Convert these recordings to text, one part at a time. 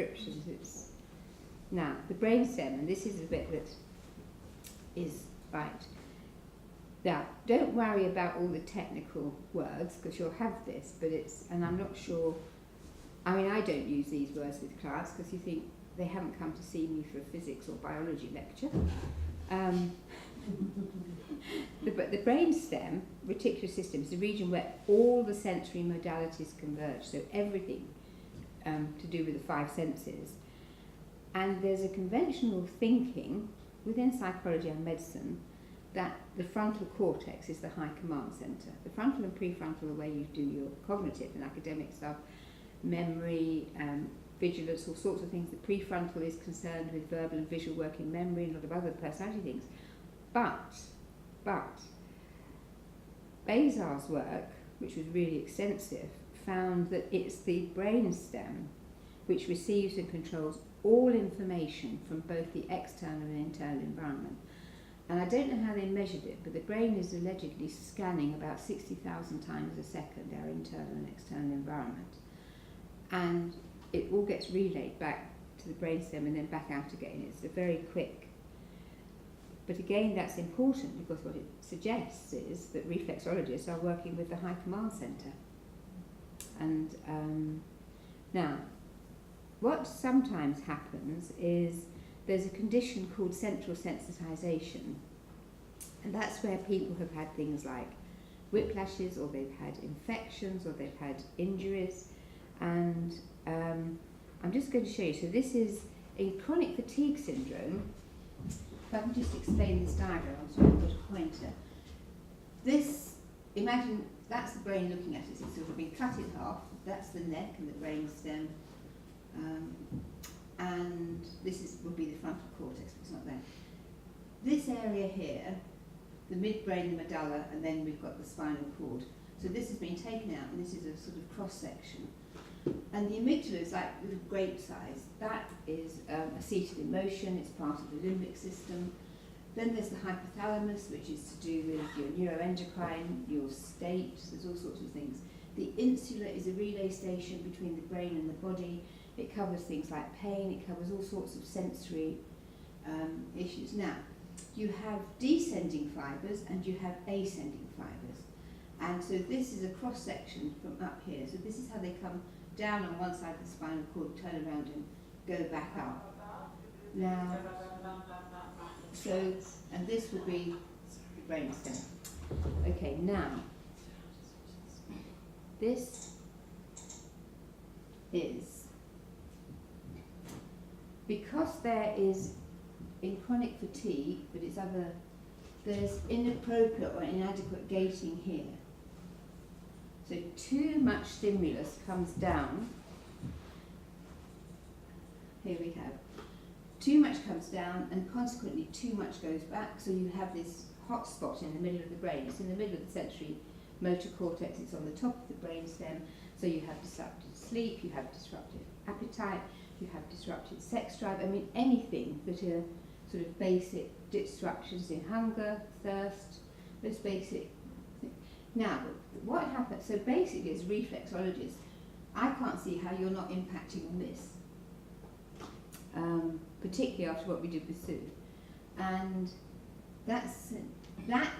descriptions. It's now the brainstem, and this is the bit that is right. Now, don't worry about all the technical words, because you'll have this, but it's, and I'm not sure, I mean, I don't use these words with class, because you think they haven't come to see me for a physics or biology lecture. But the brainstem, reticular system, is the region where all the sensory modalities converge, so everything to do with the five senses. And there's a conventional thinking within psychology and medicine that the frontal cortex is the high command centre. The frontal and prefrontal are where you do your cognitive and academic stuff, memory, vigilance, all sorts of things. The prefrontal is concerned with verbal and visual working memory and a lot of other personality things. But Bazar's work, which was really extensive, found that it's the brainstem which receives and controls all information from both the external and internal environment. And I don't know how they measured it, but the brain is allegedly scanning about 60,000 times a second our internal and external environment. And it all gets relayed back to the brainstem and then back out again. It's a very quick. But again, that's important because what it suggests is that reflexologists are working with the high command centre. And now, what sometimes happens is there's a condition called central sensitization, and that's where people have had things like whiplashes, or they've had infections, or they've had injuries, and I'm just going to show you. So this is a chronic fatigue syndrome. If I can just explain this diagram, so I've got a pointer. This, imagine that's the brain looking at it. It's sort of been cut in half. That's the neck and the brain stem. And this would be the frontal cortex, but it's not there. This area here, the midbrain, the medulla, and then we've got the spinal cord. So this has been taken out, and this is a sort of cross-section. And the amygdala is like a little grape size. That is a seat of emotion, it's part of the limbic system. Then there's the hypothalamus, which is to do with your neuroendocrine, your state, there's all sorts of things. The insula is a relay station between the brain and the body. It covers things like pain, it covers all sorts of sensory issues. Now, you have descending fibres and you have ascending fibres. And so this is a cross-section from up here. So this is how they come down on one side of the spinal cord, turn around and go back up. Now, so, and this will be the brainstem. Okay, now, this is, because there is, in chronic fatigue, but it's other, there's inappropriate or inadequate gating here. So too much stimulus comes down. Here we have. Too much comes down and consequently too much goes back. So you have this hot spot in the middle of the brain. It's in the middle of the sensory motor cortex. It's on the top of the brainstem. So you have disrupted sleep, you have disrupted appetite, you have disrupted sex drive. I mean, anything that are sort of basic disruptions in hunger, thirst, those basic things. Now, what happens, so basically as reflexologists, I can't see how you're not impacting on this, particularly after what we did with Sue. And that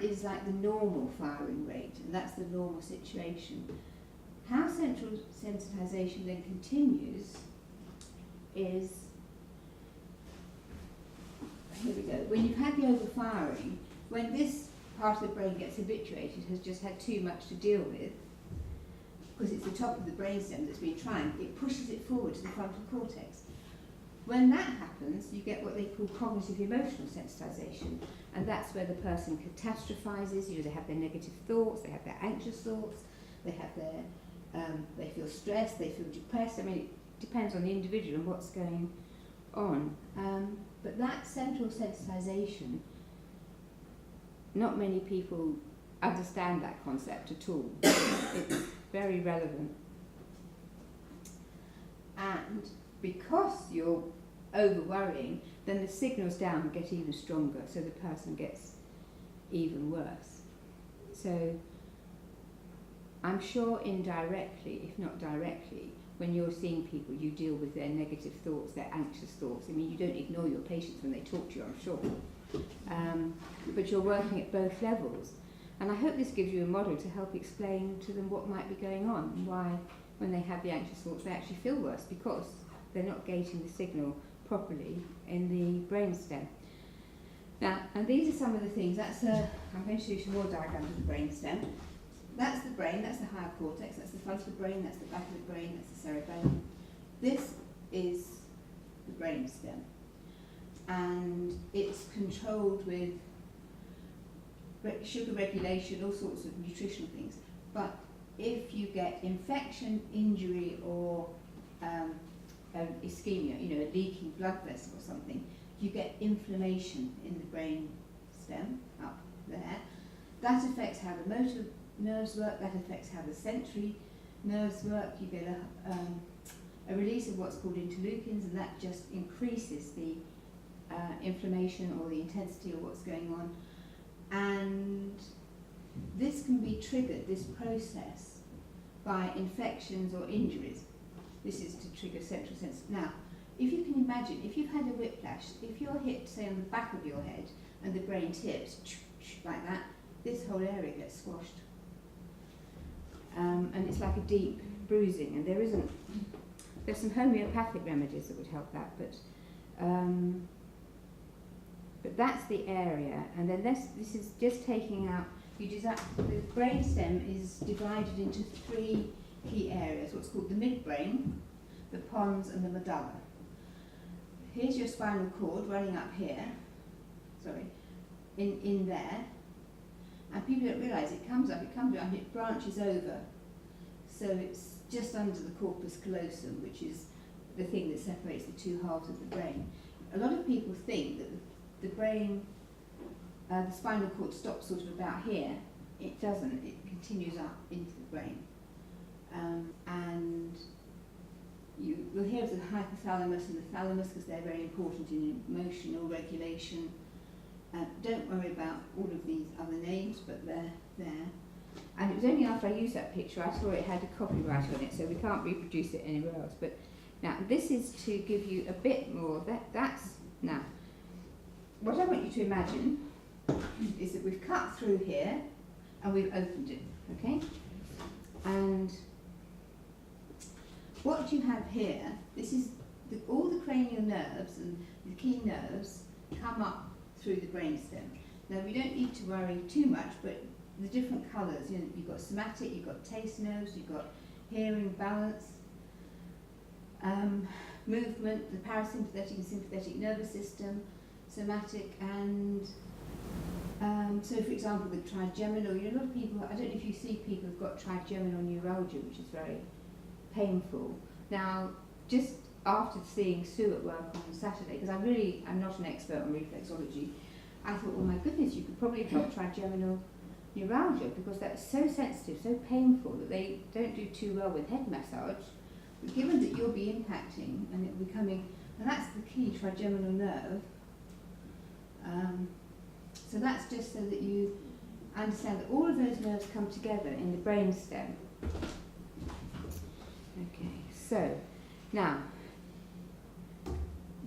is like the normal firing rate, and that's the normal situation. How central sensitization then continues is, here we go, when you've had the overfiring, when this part of the brain gets habituated, has just had too much to deal with, because it's the top of the brainstem that's been trying, it pushes it forward to the frontal cortex. When that happens, you get what they call cognitive emotional sensitization, and that's where the person catastrophizes. You know, they have their negative thoughts, they have their anxious thoughts, they have their, they feel stressed, they feel depressed. I mean, it depends on the individual and what's going on. But that central sensitization, not many people understand that concept at all. It's very relevant. And because you're over worrying, then the signals down get even stronger, so the person gets even worse. So I'm sure indirectly, if not directly, when you're seeing people, you deal with their negative thoughts, their anxious thoughts. I mean, you don't ignore your patients when they talk to you, I'm sure. But you're working at both levels. And I hope this gives you a model to help explain to them what might be going on, and why, when they have the anxious thoughts, they actually feel worse, because they're not gating the signal properly in the brainstem. Now, and these are some of the things. I'm going to show you some more diagrams of the brainstem. That's the brain, that's the higher cortex, that's the front of the brain, that's the back of the brain, that's the cerebellum. This is the brainstem. And it's controlled with sugar regulation, all sorts of nutritional things. But if you get infection, injury, or ischemia, you know, a leaking blood vessel or something, you get inflammation in the brain stem up there. That affects how the motor nerves work, that affects how the sensory nerves work. You get a release of what's called interleukins, and that just increases the inflammation or the intensity of what's going on. And this can be triggered, this process, by infections or injuries. This is to trigger central sense. Now, if you can imagine, if you've had a whiplash, if you're hit, say, on the back of your head and the brain tips, like that, this whole area gets squashed. And it's like a deep bruising, and there's some homeopathic remedies that would help that, but that's the area. And then this is just taking out, the brainstem is divided into 3 key areas, what's called the midbrain, the pons, and the medulla. Here's your spinal cord running up here, in there, and people don't realise it comes up, and it branches over. So it's just under the corpus callosum, which is the thing that separates the 2 halves of the brain. A lot of people think that the brain, the spinal cord stops sort of about here. It doesn't, it continues up into the brain. And we'll hear of the hypothalamus and the thalamus, because they're very important in emotional regulation. Don't worry about all of these other names, but they're there. And it was only after I used that picture I saw it had a copyright on it, so we can't reproduce it anywhere else. But now this is to give you a bit more. Now, what I want you to imagine is that we've cut through here and we've opened it, okay? And what you have here, this is all the cranial nerves and the key nerves come up through the brainstem. Now, we don't need to worry too much, but the different colours, you know, you've got somatic, you've got taste nerves, you've got hearing, balance, movement, the parasympathetic and sympathetic nervous system, somatic, and so, for example, the trigeminal, you know, a lot of people, I don't know if you see people who've got trigeminal neuralgia, which is very painful. Now, just after seeing Sue at work on Saturday, because I'm not an expert on reflexology, I thought, well, my goodness, you could probably help trigeminal neuralgia, because that's so sensitive, so painful, that they don't do too well with head massage. But given that you'll be impacting and it'll be coming, and that's the key trigeminal nerve. So that's just so that you understand that all of those nerves come together in the brainstem. Okay, so now,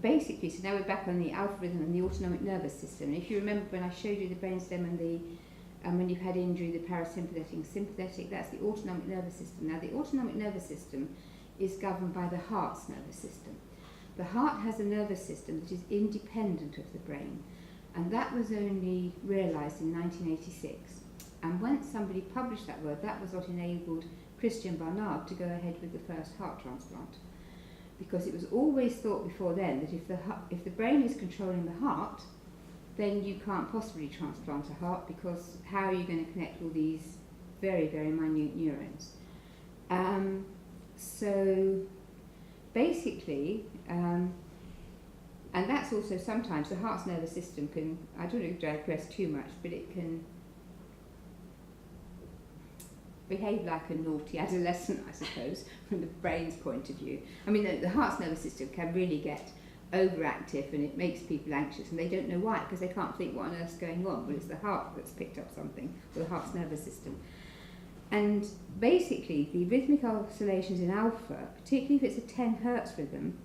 basically, so now we're back on the alpha rhythm and the autonomic nervous system. And if you remember when I showed you the brainstem and when you've had injury, the parasympathetic and sympathetic, that's the autonomic nervous system. Now, the autonomic nervous system is governed by the heart's nervous system. The heart has a nervous system that is independent of the brain, and that was only realised in 1986. And when somebody published that word, that was what enabled Christian Barnard to go ahead with the first heart transplant. Because it was always thought before then that if the brain is controlling the heart, then you can't possibly transplant a heart, because how are you going to connect all these very, very minute neurons? So basically, and that's also sometimes the heart's nervous system can, I don't want to digress too much, but it can behave like a naughty adolescent, I suppose, from the brain's point of view. I mean, the heart's nervous system can really get overactive, and it makes people anxious, and they don't know why, because they can't think what on earth's going on. Well, it's the heart that's picked up something, or the heart's nervous system. And basically, the rhythmic oscillations in alpha, particularly if it's a 10 hertz rhythm,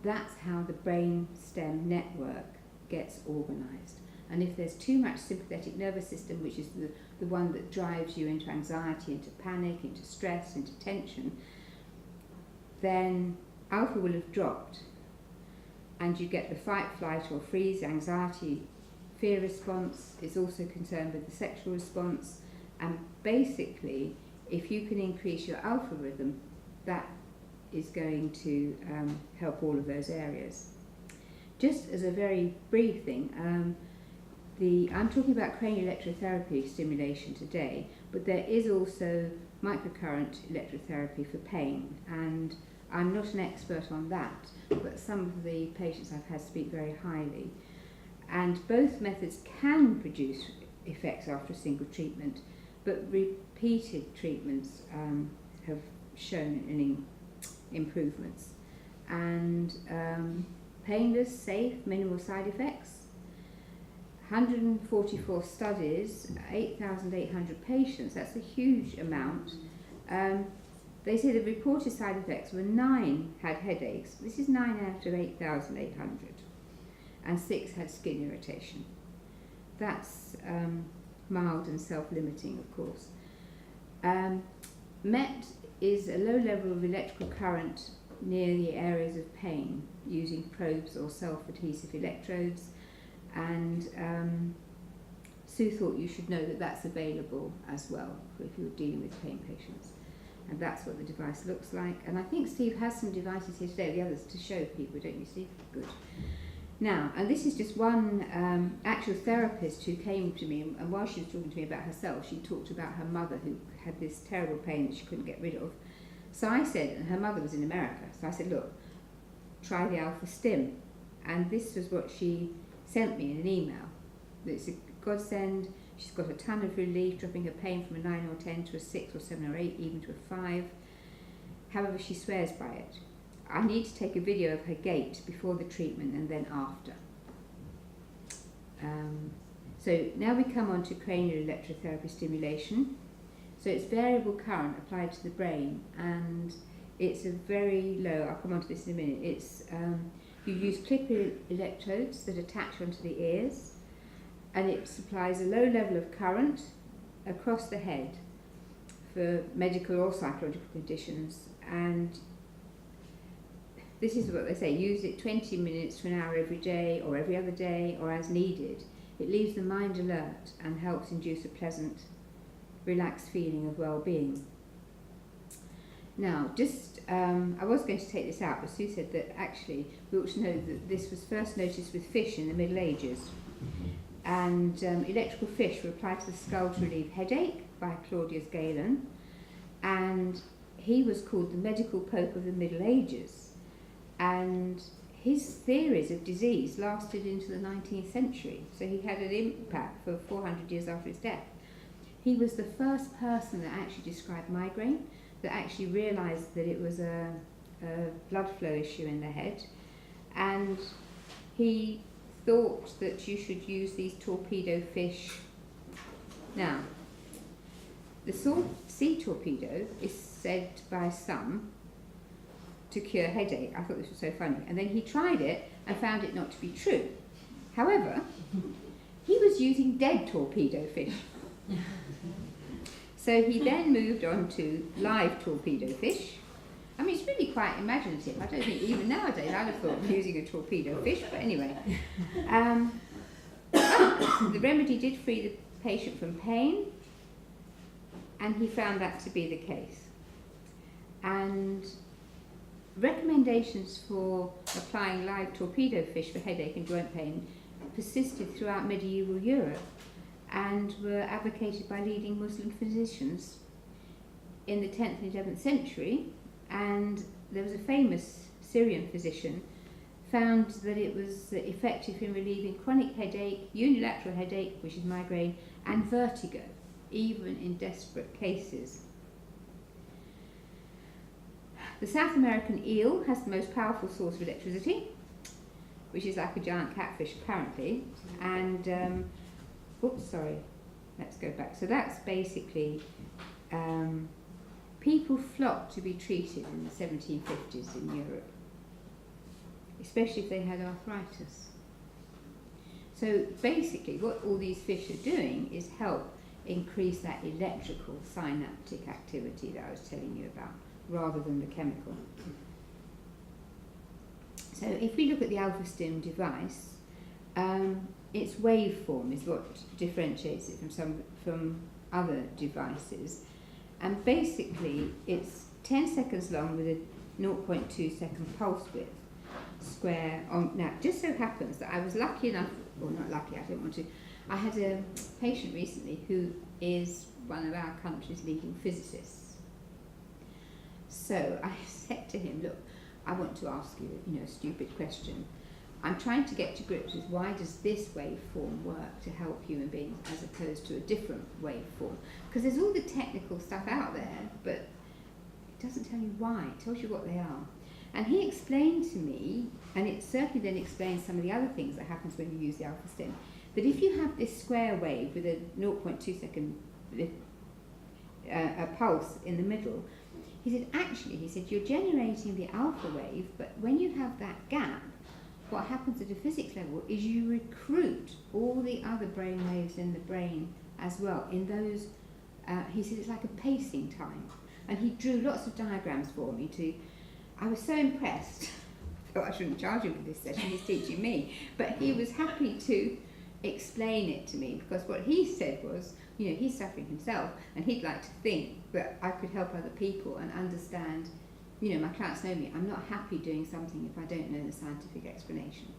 that's how the brain stem network gets organised. And if there's too much sympathetic nervous system, which is the one that drives you into anxiety, into panic, into stress, into tension, then alpha will have dropped, and you get the fight, flight or freeze, anxiety, fear response. It's also concerned with the sexual response, and basically if you can increase your alpha rhythm, that is going to help all of those areas. Just as a very brief thing, I'm talking about cranial electrotherapy stimulation today, but there is also microcurrent electrotherapy for pain, and I'm not an expert on that, but some of the patients I've had speak very highly. And both methods can produce effects after a single treatment, but repeated treatments have shown any improvements. And painless, safe, minimal side effects. 144 studies, 8,800 patients, that's a huge amount. They say the reported side effects were 9 had headaches. This is 9 out of 8,800. And 6 had skin irritation. That's mild and self-limiting, of course. MET is a low level of electrical current near the areas of pain using probes or self-adhesive electrodes, and Sue thought you should know that that's available as well if you're dealing with pain patients. And that's what the device looks like. And I think Steve has some devices here today, the others to show people, don't you, Steve? Good. Now, and this is just one actual therapist who came to me, and while she was talking to me about herself, she talked about her mother who had this terrible pain that she couldn't get rid of. So I said, and her mother was in America, so I said, look, try the Alpha Stim. And this was what she sent me in an email. It's a godsend. She's got a ton of relief, dropping her pain from a 9 or 10 to a 6 or 7 or 8, even to a 5. However, she swears by it. I need to take a video of her gait before the treatment and then after. So now we come on to cranial electrotherapy stimulation. So it's variable current applied to the brain, and it's a very low, I'll come on to this in a minute, it's you use clip electrodes that attach onto the ears, and it supplies a low level of current across the head for medical or psychological conditions. And this is what they say, use it 20 minutes to an hour every day or every other day or as needed. It leaves the mind alert and helps induce a pleasant, relaxed feeling of well-being. Now, just, I was going to take this out, but Sue said that actually we ought to know that this was first noticed with fish in the Middle Ages. And electrical fish were applied to the skull to relieve headache by Claudius Galen. And he was called the medical pope of the Middle Ages. And his theories of disease lasted into the 19th century. So he had an impact for 400 years after his death. He was the first person that actually described migraine, that actually realised that it was a blood flow issue in the head. And he thought that you should use these torpedo fish. Now, the sea torpedo is said by some to cure headache. I thought this was so funny. And then he tried it and found it not to be true. However, he was using dead torpedo fish. So he then moved on to live torpedo fish. I mean, it's really quite imaginative. I don't think even nowadays I'd have thought of using a torpedo fish, but anyway. The remedy did free the patient from pain, and he found that to be the case. And recommendations for applying live torpedo fish for headache and joint pain persisted throughout medieval Europe and were advocated by leading Muslim physicians in the 10th and 11th century. And there was a famous Syrian physician found that it was effective in relieving chronic headache, unilateral headache, which is migraine, and vertigo, even in desperate cases. The South American eel has the most powerful source of electricity, which is like a giant catfish apparently, and let's go back. So that's basically, people flocked to be treated in the 1750s in Europe, especially if they had arthritis. So basically what all these fish are doing is help increase that electrical synaptic activity that I was telling you about, rather than the chemical. So if we look at the AlphaStim device, its waveform is what differentiates it from other devices, and basically it's 10 seconds long with a 0.2 second pulse width square on. Now it just so happens that I was lucky enough, or not lucky, I don't want to, I had a patient recently who is one of our country's leading physicists. So I said to him, look, I want to ask you, a stupid question. I'm trying to get to grips with why does this waveform work to help human beings as opposed to a different waveform? Because there's all the technical stuff out there, but it doesn't tell you why. It tells you what they are. And he explained to me, and it certainly then explains some of the other things that happens when you use the AlphaStim, that if you have this square wave with a 0.2 second a pulse in the middle, he said, you're generating the alpha wave, but when you have that gap, what happens at a physics level is you recruit all the other brain waves in the brain as well. In those, he said it's like a pacing time. And he drew lots of diagrams for me I was so impressed. I thought I shouldn't charge him for this session, he's teaching me. But he was happy to explain it to me, because what he said was, he's suffering himself, and he'd like to think that I could help other people and understand. My clients know me, I'm not happy doing something if I don't know the scientific explanation.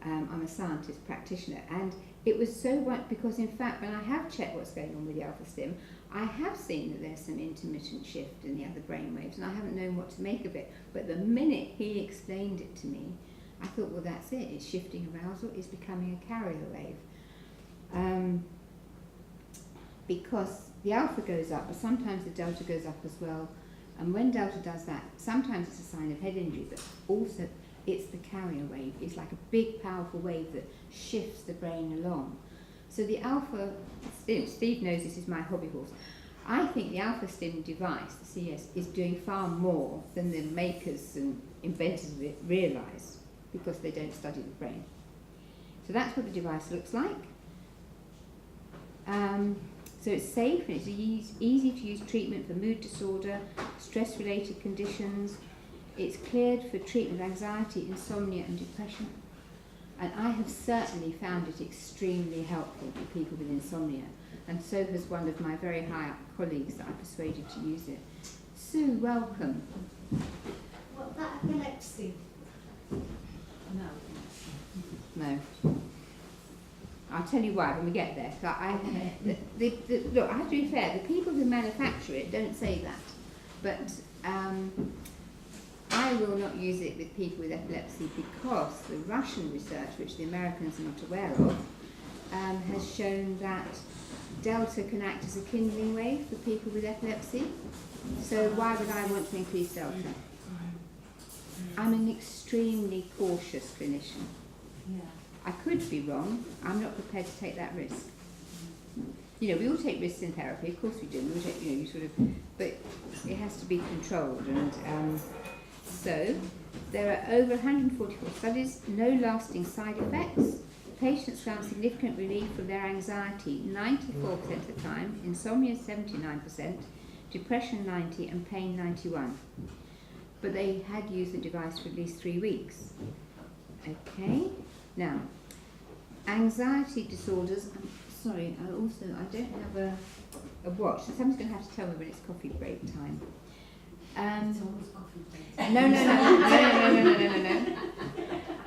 I'm a scientist practitioner, and it was so because in fact when I have checked what's going on with the AlphaStim, I have seen that there's some intermittent shift in the other brain waves, and I haven't known what to make of it. But the minute he explained it to me, I thought, well, that's it, it's shifting arousal, it's becoming a carrier wave. Because the alpha goes up, but sometimes the delta goes up as well. And when delta does that, sometimes it's a sign of head injury, but also it's the carrier wave. It's like a big, powerful wave that shifts the brain along. So the AlphaStim, Steve knows this is my hobby horse. I think the AlphaStim device, the CS, is doing far more than the makers and inventors of it realise, because they don't study the brain. So that's what the device looks like. So it's safe and it's easy to use treatment for mood disorder, stress-related conditions. It's cleared for treatment of anxiety, insomnia and depression. And I have certainly found it extremely helpful for people with insomnia. And so has one of my very high-up colleagues that I persuaded to use it. Sue, welcome. What, that epilepsy? No. I'll tell you why when we get there. So look, I have to be fair, the people who manufacture it don't say that. But I will not use it with people with epilepsy because the Russian research, which the Americans are not aware of, has shown that delta can act as a kindling wave for people with epilepsy. So why would I want to increase delta? I'm an extremely cautious clinician. Yeah. I could be wrong. I'm not prepared to take that risk. We all take risks in therapy, of course we do. We all take, you sort of, but it has to be controlled. And so there are over 144 studies, no lasting side effects. Patients found significant relief from their anxiety 94% of the time, insomnia 79%, depression 90%, and pain 91%. But they had used the device for at least 3 weeks. Okay. Now, anxiety disorders, I'm sorry, I don't have a watch, so someone's going to have to tell me when it's coffee break time. It's always coffee break. No.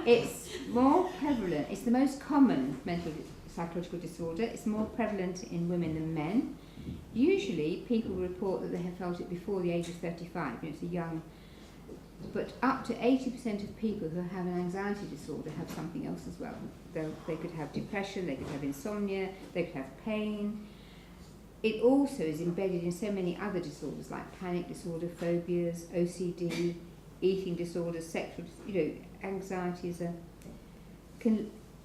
It's more prevalent, it's the most common mental psychological disorder, it's more prevalent in women than men. Usually people report that they have felt it before the age of 35, it's a young. But up to 80% of people who have an anxiety disorder have something else as well. They could have depression, they could have insomnia, they could have pain. It also is embedded in so many other disorders like panic disorder, phobias, OCD, eating disorders, sexual, anxiety is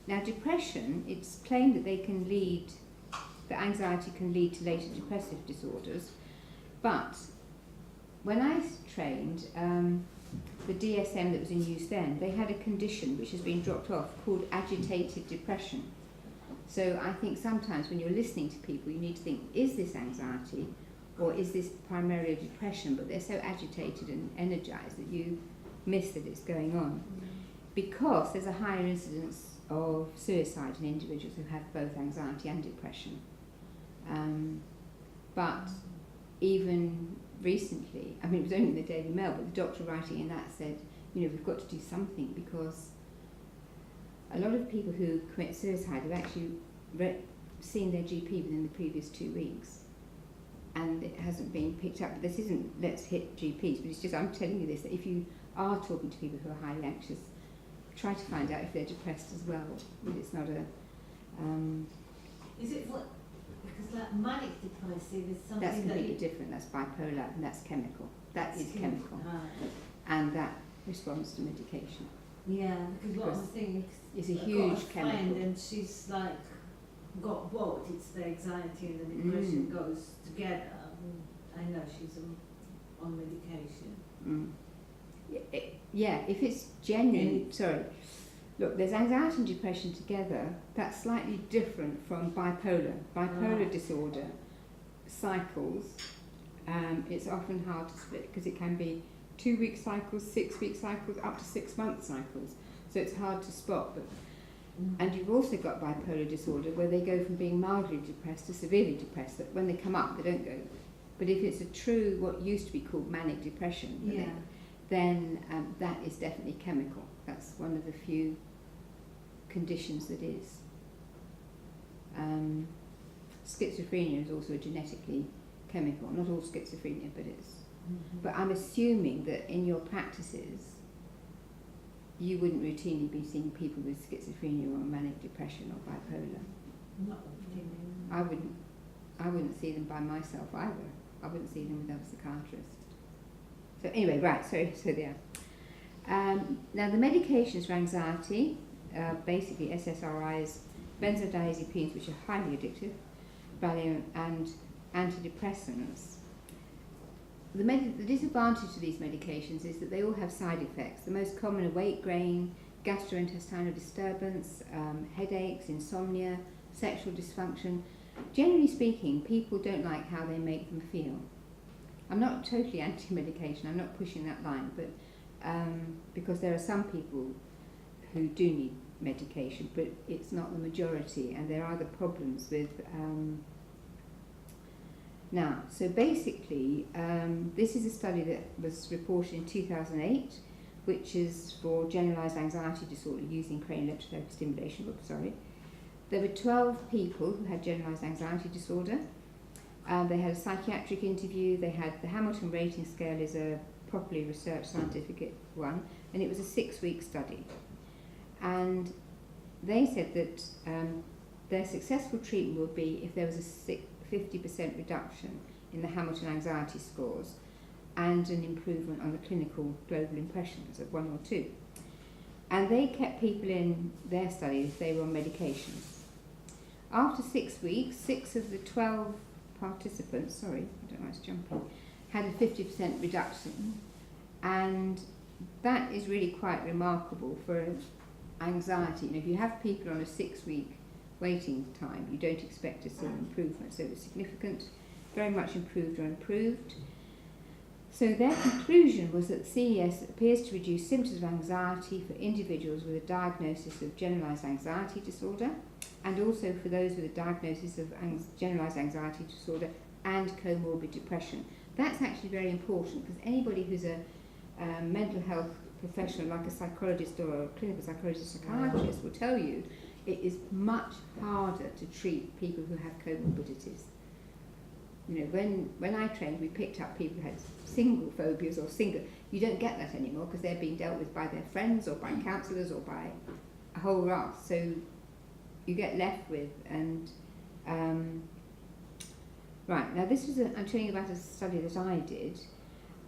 now depression, it's claimed that they can lead, that anxiety can lead to later depressive disorders. But when I trained, the DSM that was in use then, they had a condition which has been dropped off called agitated depression. So I think sometimes when you're listening to people, you need to think, is this anxiety or is this primarily depression? But they're so agitated and energized that you miss that it's going on. Because there's a higher incidence of suicide in individuals who have both anxiety and depression. But even recently, I mean, it was only in the Daily Mail, but the doctor writing in that said, you know, we've got to do something, because a lot of people who commit suicide have actually seen their GP within the previous 2 weeks, and it hasn't been picked up. But this isn't let's hit GPs, but it's just I'm telling you this, that if you are talking to people who are highly anxious, try to find out if they're depressed as well. But it's not a... Is it what? Because like manic depressive is something That's completely that different. That's bipolar, and that's chemical. That is chemical, Right. and that responds to medication. Yeah, because what I was thinking It's a I've got huge a chemical. friend and she's like got both. It's the anxiety and the depression goes together. I know she's on medication. Yeah, if it's genuine, look, there's anxiety and depression together. That's slightly different from bipolar. Bipolar disorder cycles, it's often hard to split because it can be 2-week cycles, 6-week cycles, up to 6-month cycles. So it's hard to spot. But and you've also got bipolar disorder where they go from being mildly depressed to severely depressed. That when they come up, they don't go. But if it's a true, what used to be called manic depression, then that is definitely chemical. That's one of the few conditions that is. Schizophrenia is also genetically chemical. Not all schizophrenia, but it's. But I'm assuming that in your practices, you wouldn't routinely be seeing people with schizophrenia or manic depression or bipolar. Not routinely. I wouldn't see them by myself either. I wouldn't see them with other psychiatrists. So anyway, right, so there. Now the medications for anxiety, basically SSRIs, benzodiazepines, which are highly addictive, Valium, and antidepressants. The disadvantage to these medications is that they all have side effects. The most common are weight gain, gastrointestinal disturbance, headaches, insomnia, sexual dysfunction. Generally speaking, people don't like how they make them feel. I'm not totally anti-medication, I'm not pushing that line, but because there are some people who do need medication, but it's not the majority, and there are other problems with... Now, so basically, this is a study that was reported in 2008, which is for generalised anxiety disorder using cranial electrotherapy stimulation. There were 12 people who had generalised anxiety disorder. They had a psychiatric interview. They had the Hamilton Rating Scale is a properly researched scientific one, and it was a 6-week study. And they said that their successful treatment would be if there was a 50% reduction in the Hamilton anxiety scores and an improvement on the clinical global impressions of 1 or 2. And they kept people in their study if they were on medications. After 6 weeks, 6 of the 12 participants, I don't know why it's jumping, had a 50% reduction. And that is really quite remarkable for anxiety. If you have people on a 6-week waiting time, you don't expect to see an improvement. So it was significant, very much improved or improved. So their conclusion was that CES appears to reduce symptoms of anxiety for individuals with a diagnosis of generalised anxiety disorder, and also for those with a diagnosis of generalised anxiety disorder and comorbid depression. That's actually very important, because anybody who's a mental health professional, like a psychologist or a clinical psychologist or psychiatrist, will tell you it is much harder to treat people who have comorbidities. When I trained, we picked up people who had single phobias or you don't get that anymore because they're being dealt with by their friends or by counsellors or by a whole raft. So you get left with, and right, now this was I'm telling you about a study that I did,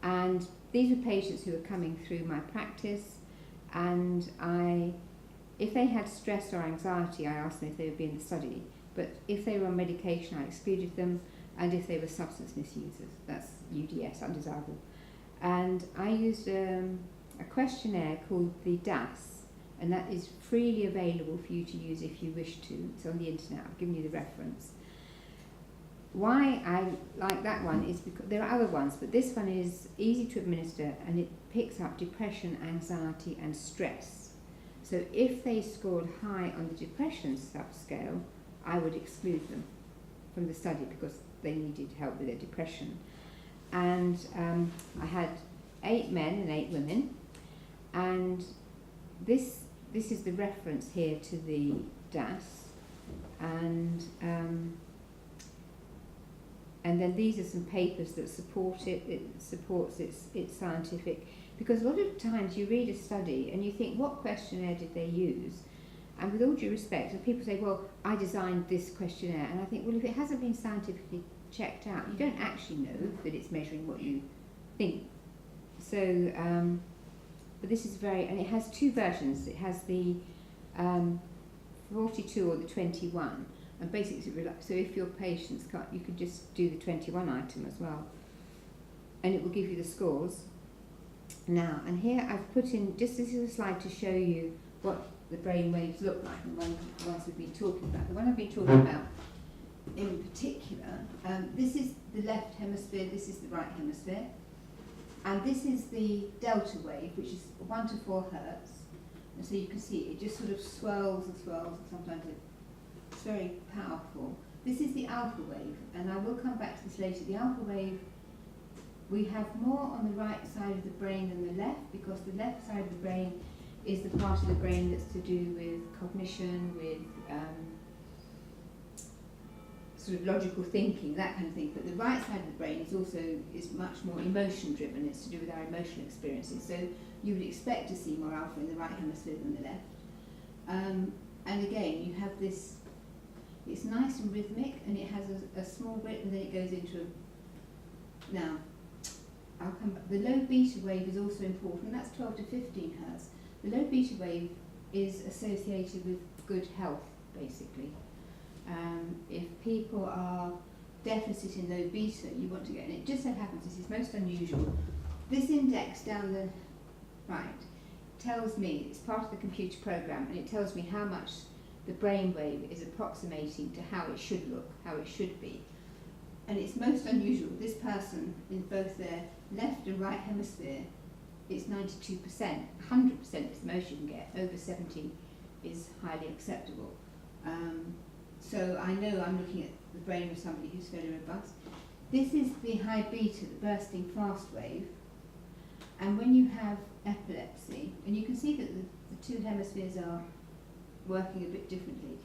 and these were patients who were coming through my practice, and if they had stress or anxiety, I asked them if they would be in the study. But if they were on medication, I excluded them, and if they were substance misusers, that's UDS, undesirable. And I used a questionnaire called the DAS, and that is freely available for you to use if you wish to. It's on the internet. I've given you the reference. Why I like that one is because there are other ones, but this one is easy to administer, and it picks up depression, anxiety and stress. So if they scored high on the depression subscale, I would exclude them from the study because they needed help with their depression. And I had 8 men and 8 women, and this is the reference here to the DAS, and then these are some papers that support it. It supports it's scientific, because a lot of times you read a study and you think, what questionnaire did they use? And with all due respect, and people say, well, I designed this questionnaire, and I think, well, if it hasn't been scientifically checked out, you don't actually know that it's measuring what you think. So, but this is and it has 2 versions. It has the 42 or the 21, and basically, so if your patients can't, you could just do the 21 item as well, and it will give you the scores. Now, and here I've put in, just this is a slide to show you what the brain waves look like, and the ones we've been talking about. The one I've been talking about in particular, this is the left hemisphere, this is the right hemisphere, and this is the delta wave, which is 1 to 4 hertz. And so you can see it just sort of swells and swells, and sometimes it's very powerful. This is the alpha wave, and I will come back to this later. The alpha wave, we have more on the right side of the brain than the left, because the left side of the brain is the part of the brain that's to do with cognition, with sort of logical thinking, that kind of thing. But the right side of the brain is much more emotion driven. It's to do with our emotional experiences. So you would expect to see more alpha in the right hemisphere than the left. And again, you have this, it's nice and rhythmic, and it has a small bit, and then it goes into now, I'll come back. The low beta wave is also important. That's 12 to 15 hertz. The low beta wave is associated with good health, basically. If people are deficit in low beta, you want to get, and it just so happens, this is most unusual, this index down the right tells me, it's part of the computer program, and it tells me how much the brainwave is approximating to how it should look, how it should be. And it's most unusual. This person, in both their left and right hemisphere, it's 92%. 100% is the most you can get. Over 70 is highly acceptable. So I know I'm looking at the brain of somebody who's fairly robust. This is the high beta, the bursting fast wave. And when you have epilepsy, and you can see that the 2 hemispheres are working a bit differently.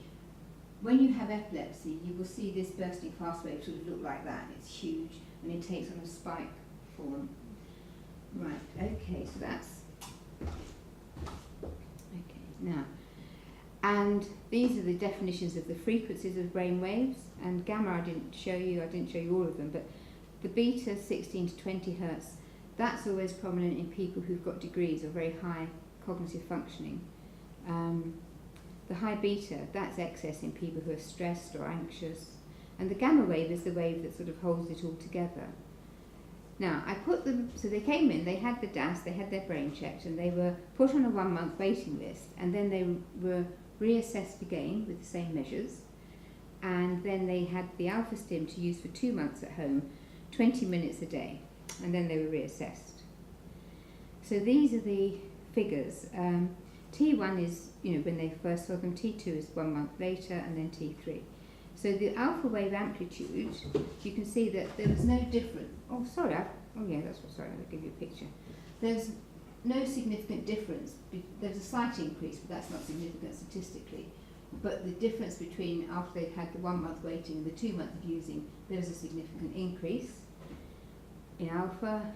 When you have epilepsy, you will see this bursting fast wave sort of look like that. It's huge, and it takes on a spike form. Right, okay, so that's... Okay, now, and these are the definitions of the frequencies of brain waves, and gamma I didn't show you all of them, but the beta, 16 to 20 hertz, that's always prominent in people who've got degrees or very high cognitive functioning. The high beta, that's excess in people who are stressed or anxious, and the gamma wave is the wave that sort of holds it all together. Now, I put them, so they came in, they had the DAS, they had their brain checked, and they were put on a 1-month waiting list, and then they were reassessed again with the same measures, and then they had the alpha stim to use for 2 months at home, 20 minutes a day, and then they were reassessed. So these are the figures. T1 is, when they first saw them, T2 is 1 month later, and then T3. So the alpha wave amplitude, you can see that there was no difference. Oh, sorry. I'll give you a picture. There's no significant difference. There's a slight increase, but that's not significant statistically. But the difference between after they'd had the 1 month waiting and the 2 months of using, there was a significant increase in alpha.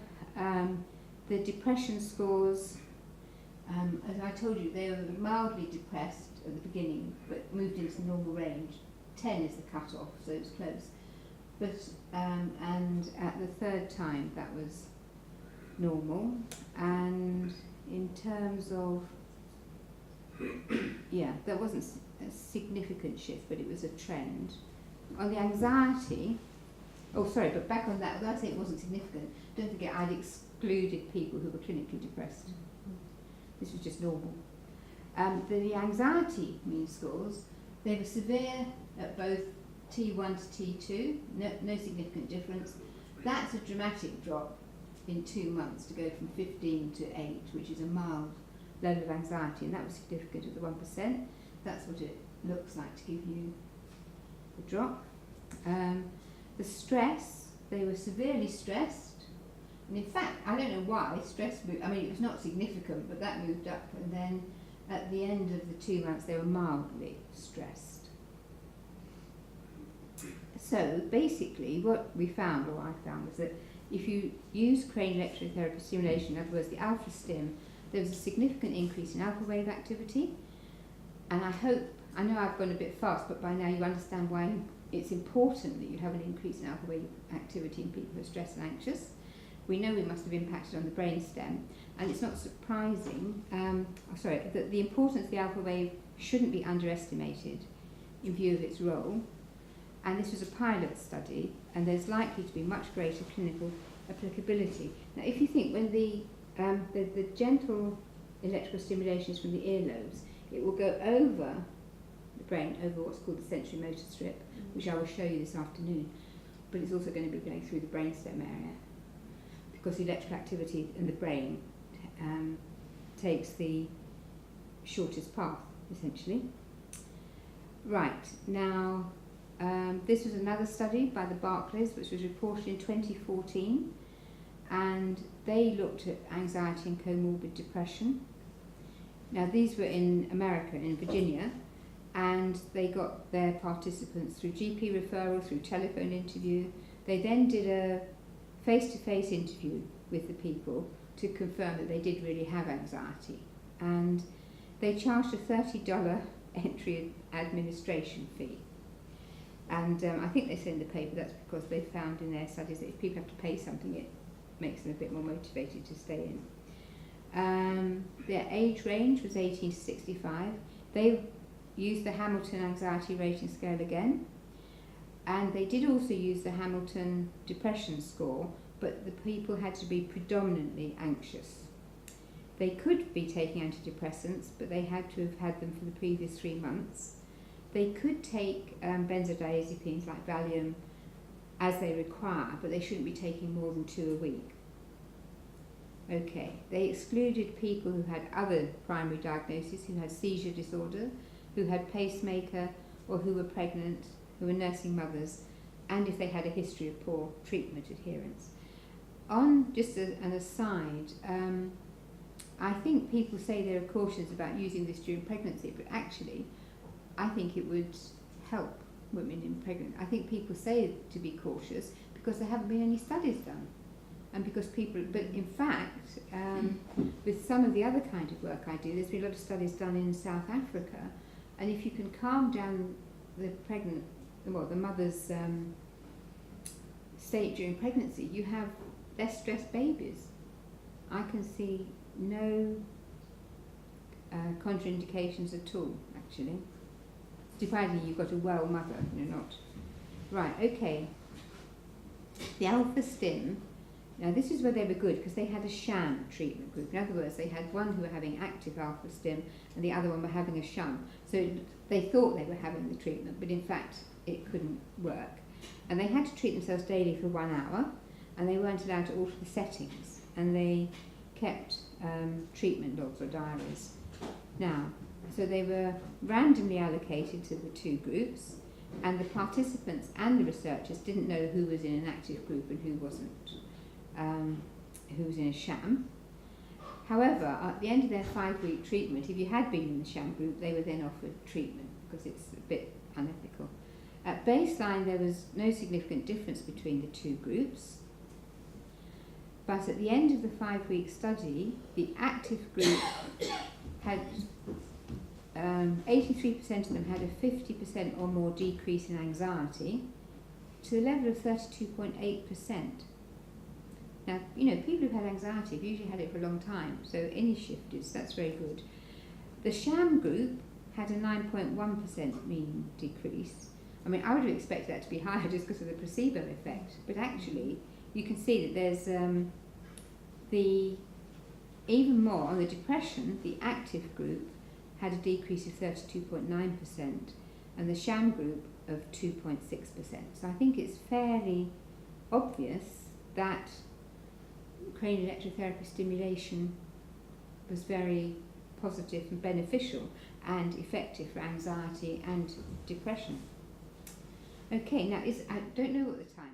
The depression scores, as I told you, they were mildly depressed at the beginning, but moved into the normal range. 10 is the cut-off, so it was close. But and at the 3rd time, that was normal. And in terms of, there wasn't a significant shift, but it was a trend. On the anxiety, but back on that, although I say it wasn't significant, don't forget I'd excluded people who were clinically depressed. This was just normal. The anxiety mean scores, they were severe at both T1 to T2, no significant difference. That's a dramatic drop in 2 months to go from 15 to 8, which is a mild level of anxiety, and that was significant at the 1%. That's what it looks like to give you the drop. The stress, they were severely stressed, and in fact, I don't know why, stress moved, I mean it was not significant, but that moved up, and then at the end of the 2 months they were mildly stressed. So basically what we found, or I found, was that if you use cranial electrotherapy stimulation, in other words the alpha stim, there was a significant increase in alpha wave activity, and I know I've gone a bit fast, but by now you understand why it's important that you have an increase in alpha wave activity in people who are stressed and anxious. We know we must have impacted on the brainstem, and it's not surprising, that the importance of the alpha wave shouldn't be underestimated in view of its role. And this was a pilot study, and there's likely to be much greater clinical applicability. Now, if you think when the gentle electrical stimulation is from the earlobes, it will go over the brain, over what's called the sensory motor strip, which I will show you this afternoon, but it's also going to be going through the brainstem area, because the electrical activity in the brain takes the shortest path, essentially. Right, now, this was another study by the Barclays, which was reported in 2014, and they looked at anxiety and comorbid depression. Now, these were in America, in Virginia, and they got their participants through GP referral, through telephone interview. They then did a face-to-face interview with the people to confirm that they did really have anxiety, and they charged a $30 entry administration fee. And I think they said in the paper that's because they found in their studies that if people have to pay something, it makes them a bit more motivated to stay in. Their age range was 18 to 65. They used the Hamilton Anxiety Rating Scale again, and they did also use the Hamilton Depression Score, but the people had to be predominantly anxious. They could be taking antidepressants, but they had to have had them for the previous 3 months. They could take benzodiazepines like Valium as they require, but they shouldn't be taking more than 2 a week. Okay, they excluded people who had other primary diagnoses, who had seizure disorder, who had pacemaker, or who were pregnant, who were nursing mothers, and if they had a history of poor treatment adherence. On just an aside, I think people say there are cautions about using this during pregnancy, but actually I think it would help women in pregnancy. I think people say to be cautious because there haven't been any studies done, and because but in fact, with some of the other kind of work I do, there's been a lot of studies done in South Africa, and if you can calm down the mother's state during pregnancy, you have less stressed babies. I can see no contraindications at all, actually. Surprisingly, you've got a well mother, you're not. Right, okay. The alpha stim, now this is where they were good because they had a sham treatment group. In other words, they had one who were having active alpha stim and the other one were having a sham. So they thought they were having the treatment, but in fact it couldn't work. And they had to treat themselves daily for 1 hour, and they weren't allowed to alter the settings, and they kept treatment logs or diaries. Now, so they were randomly allocated to the 2 groups, and the participants and the researchers didn't know who was in an active group and who wasn't, who was in a sham. However, at the end of their 5-week treatment, if you had been in the sham group, they were then offered treatment because it's a bit unethical. At baseline, there was no significant difference between the 2 groups, but at the end of the 5-week study, the active group had 83% of them had a 50% or more decrease in anxiety to a level of 32.8%. Now, you know, people who've had anxiety have usually had it for a long time, so any shift that's very good. The sham group had a 9.1% mean decrease. I mean, I would have expected that to be higher just because of the placebo effect, but actually you can see that there's even more on the depression. The active group had a decrease of 32.9% and the sham group of 2.6%. So I think it's fairly obvious that cranial electrotherapy stimulation was very positive and beneficial and effective for anxiety and depression. Okay, now I don't know what the time